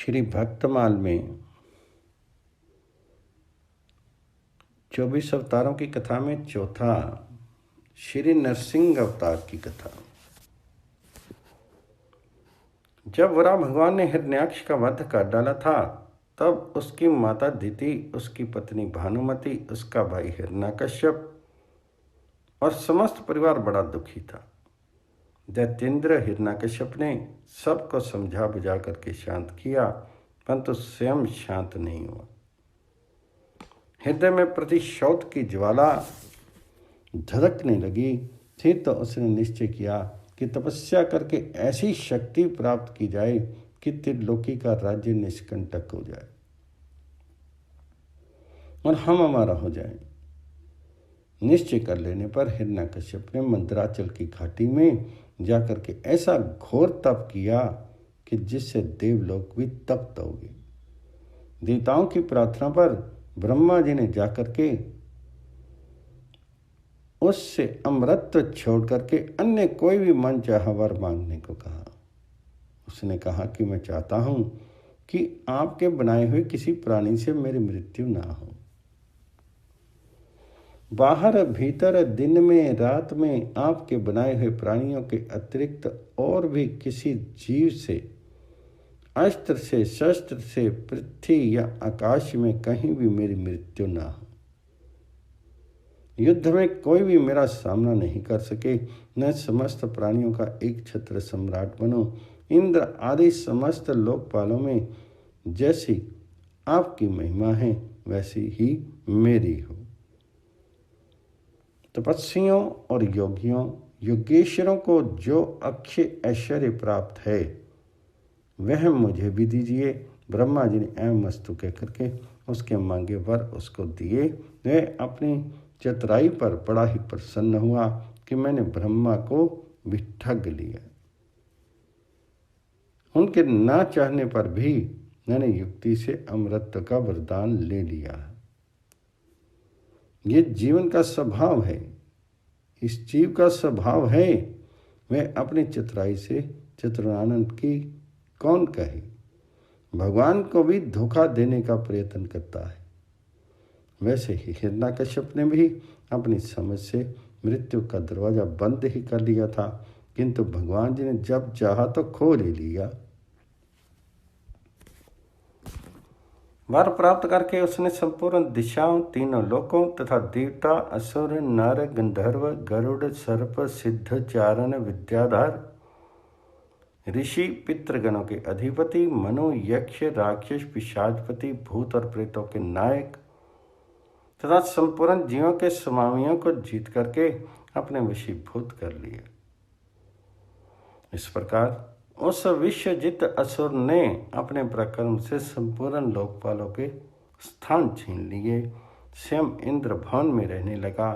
श्री भक्तमाल में 24 अवतारों की कथा में चौथा श्री नरसिंह अवतार की कथा। जब वराह भगवान ने हिरण्याक्ष का वध कर डाला था, तब उसकी माता दिति, उसकी पत्नी भानुमति, उसका भाई हिरण्यकश्यप और समस्त परिवार बड़ा दुखी था। दैत्येंद्र हिरण्यकश्यप ने सबको समझा बुझा करके शांत किया, परंतु स्वयं शांत नहीं हुआ। हृदय में प्रतिशोध की ज्वाला धड़कने लगी थी, तो उसने निश्चय किया कि तपस्या करके ऐसी शक्ति प्राप्त की जाए कि त्रिलोकी का राज्य निष्कंटक हो जाए और हम हमारा हो जाए। निश्चय कर लेने पर हिरण्यकश्यप ने मंदराचल की घाटी में जाकर के ऐसा घोर तप किया कि जिससे देवलोक भी तप्त हो गए। देवताओं की प्रार्थना पर ब्रह्मा जी ने जाकर के उससे अमृत छोड़ करके अन्य कोई भी मन चाहा वर मांगने को कहा। उसने कहा कि मैं चाहता हूं कि आपके बनाए हुए किसी प्राणी से मेरी मृत्यु ना हो। बाहर भीतर, दिन में रात में आपके बनाए हुए प्राणियों के अतिरिक्त और भी किसी जीव से, अस्त्र से, शस्त्र से, पृथ्वी या आकाश में कहीं भी मेरी मृत्यु ना हो। युद्ध में कोई भी मेरा सामना नहीं कर सके। मैं समस्त प्राणियों का एक छत्र सम्राट बनूं। इंद्र आदि समस्त लोकपालों में जैसी आपकी महिमा है, वैसी ही मेरी हो। तपस्वियों और योगियों, योगेश्वरों को जो अक्षय ऐश्वर्य प्राप्त है, वह मुझे भी दीजिए। ब्रह्मा जी ने एवं मस्तु कह करके उसके मांगे वर उसको दिए। वह अपनी चतुराई पर बड़ा ही प्रसन्न हुआ कि मैंने ब्रह्मा को भी ठग लिया। उनके ना चाहने पर भी मैंने युक्ति से अमृत का वरदान ले लिया। ये जीवन का स्वभाव है। इस जीव का स्वभाव है, वह अपनी चतुराई से चतुरानंद की कौन कहे। भगवान को भी धोखा देने का प्रयत्न करता है। वैसे ही हिरण्यकश्यप ने भी अपनी समझ से मृत्यु का दरवाजा बंद ही कर लिया था, किंतु भगवान जी ने जब चाहा तो खोल ही लिया। वर प्राप्त करके उसने संपूर्ण दिशाओं, तीनों लोकों तथा देवता, असुर, नर, गंधर्व, गरुड़, सर्प, सिद्ध, चारण, विद्याधर, ऋषि, पितृगणों के अधिपति, मनु, यक्ष, राक्षस, पिशाचपति, भूत और प्रेतों के नायक तथा संपूर्ण जीवों के स्वामियों को जीत करके अपने वशीभूत कर लिया। इस प्रकार उस विश्वजित असुर ने अपने पराक्रम से संपूर्ण लोकपालों के स्थान छीन लिए। स्वयं इंद्र भवन में रहने लगा।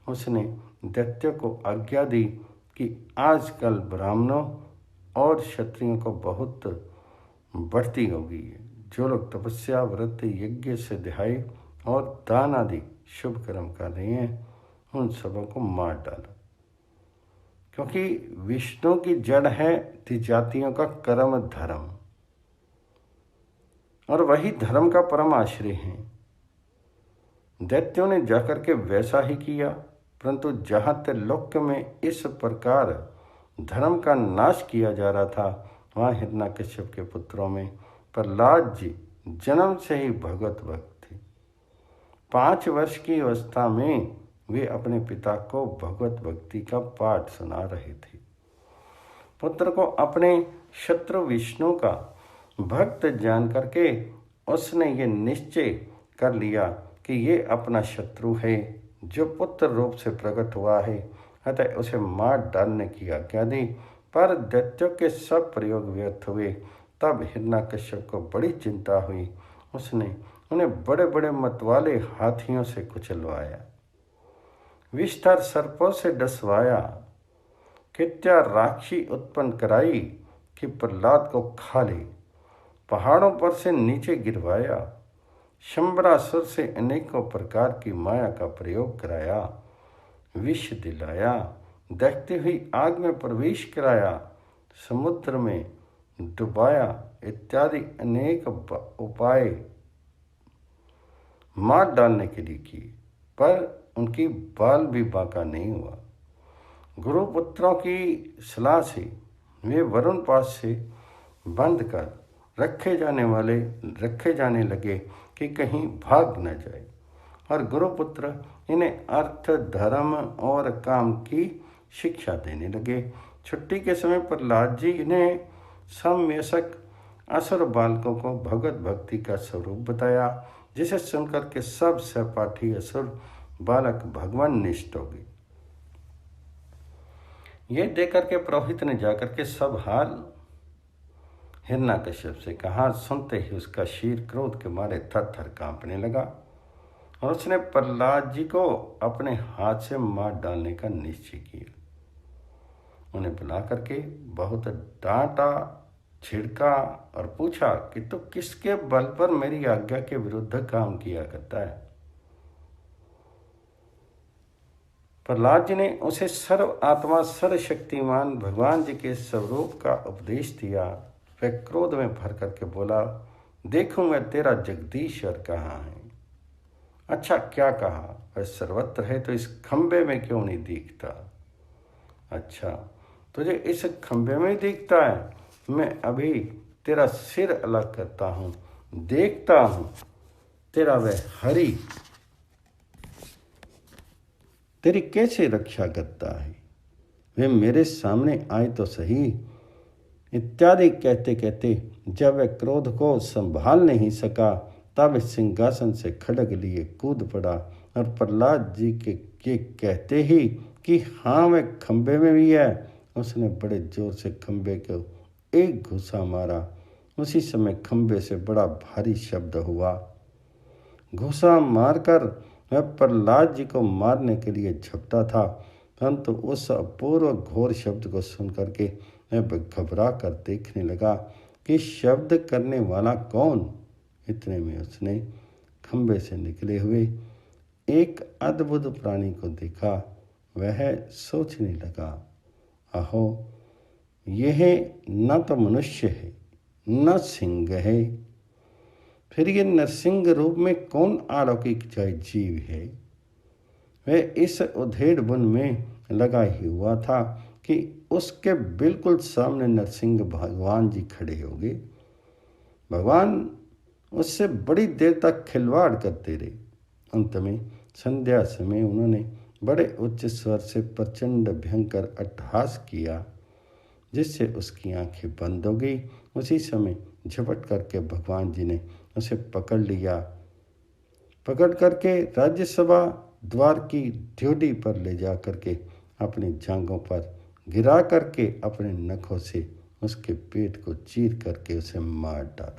उसने दैत्यों को आज्ञा दी कि आजकल ब्राह्मणों और क्षत्रियों को बहुत बढ़ती होगी। जो लोग तपस्या, व्रत, यज्ञ, स्वाध्याय और दान आदि शुभ कर्म कर रहे हैं, उन सबों को मार डाला, क्योंकि विष्णु की जड़ है जातियों का कर्म धर्म, और वही धर्म का परम आश्रय है। दैत्यों ने जाकर के वैसा ही किया, परंतु जहाँ त्रिलोक में इस प्रकार धर्म का नाश किया जा रहा था, वहाँ हिरण्यकश्यप के पुत्रों में प्रहलाद जी जन्म से ही भगवत भक्त थे। 5 वर्ष की अवस्था में वे अपने पिता को भगवत भक्ति का पाठ सुना रहे थे। पुत्र को अपने शत्रु विष्णु का भक्त जान करके उसने ये निश्चय कर लिया कि ये अपना शत्रु है, जो पुत्र रूप से प्रकट हुआ है, अतः उसे मार डालने की आज्ञा दी। पर दैत्यों के सब प्रयोग व्यर्थ हुए। तब हिरण्यकश्यप को बड़ी चिंता हुई। उसने उन्हें बड़े बड़े मतवाले हाथियों से कुचलवाया, विस्तार सर्पों से डसवाया, कित्या राक्षी उत्पन्न कराई कि प्रहलाद को खा ले, पहाड़ों पर से नीचे गिरवाया, शंबरासुर से अनेकों प्रकार की माया का प्रयोग कराया, विष दिलाया, दहती हुई आग में प्रवेश कराया, समुद्र में डुबाया इत्यादि अनेक उपाय मार डालने के लिए किए, पर उनकी बाल भी बांका नहीं हुआ। गुरुपुत्रों की सलाह से वे वरुण पास से बंद कर रखे जाने लगे कि कहीं भाग न जाए, और गुरुपुत्र इन्हें अर्थ, धर्म और काम की शिक्षा देने लगे। छुट्टी के समय प्रहलाद जी इन्हें समवयस्क असुर बालकों को भगवत भक्ति का स्वरूप बताया, जिसे सुनकर के सब सहपाठी असुर बालक भगवान निष्ठ हो गए। ये देखकर के पुरोहित ने जाकर के सब हाल हिरण्यकश्यप से कहा। सुनते ही उसका शीर क्रोध के मारे थर-थर कांपने लगा, और उसने प्रहलाद जी को अपने हाथ से मार डालने का निश्चय किया। उन्हें बुला करके बहुत डांटा, छिड़का और पूछा कि तू किसके बल पर मेरी आज्ञा के विरुद्ध काम किया करता है। प्रहलाद जी ने उसे सर्व आत्मा सर्वशक्तिमान भगवान जी के स्वरूप का उपदेश दिया। वह क्रोध में भर करके बोला, देखूंगा तेरा जगदीश्वर कहाँ है। अच्छा, क्या कहा? वह सर्वत्र है तो इस खंबे में क्यों नहीं दिखता? अच्छा, तुझे इस खंबे में दिखता है? मैं अभी तेरा सिर अलग करता हूँ, देखता हूँ तेरा वह हरि तेरी कैसे रक्षा करता है। वे मेरे सामने आए तो सही। इत्यादि कहते कहते जब वह क्रोध को संभाल नहीं सका, तब सिंहासन से खड़ग लिए कूद पड़ा, और प्रहलाद जी के कहते ही कि हाँ वह खंबे में भी है, उसने बड़े जोर से खंबे को एक घुसा मारा। उसी समय खंबे से बड़ा भारी शब्द हुआ। घुसा मारकर वह प्रहलाद जी को मारने के लिए झपटा था, परंतु उस अपूर्व घोर शब्द को सुन करके वह घबरा कर देखने लगा कि शब्द करने वाला कौन। इतने में उसने खंबे से निकले हुए एक अद्भुत प्राणी को देखा। वह सोचने लगा, अहो, यह न तो मनुष्य है न सिंह है, फिर ये नरसिंह रूप में कौन अलौकिक जीव है। वह इस उधेड़ वन में लगा ही हुआ था कि उसके बिल्कुल सामने नरसिंह भगवान जी खड़े हो गए। भगवान उससे बड़ी देर तक खिलवाड़ करते रहे। अंत में संध्या समय उन्होंने बड़े उच्च स्वर से प्रचंड भयंकर अट्टहास किया, जिससे उसकी आंखें बंद हो गई। उसी समय झपट करके भगवान जी ने उसे पकड़ लिया। पकड़ करके राज्यसभा द्वार की ड्योढ़ी पर ले जा करके अपनी जांघों पर गिरा करके अपने नखों से उसके पेट को चीर करके उसे मार डाला।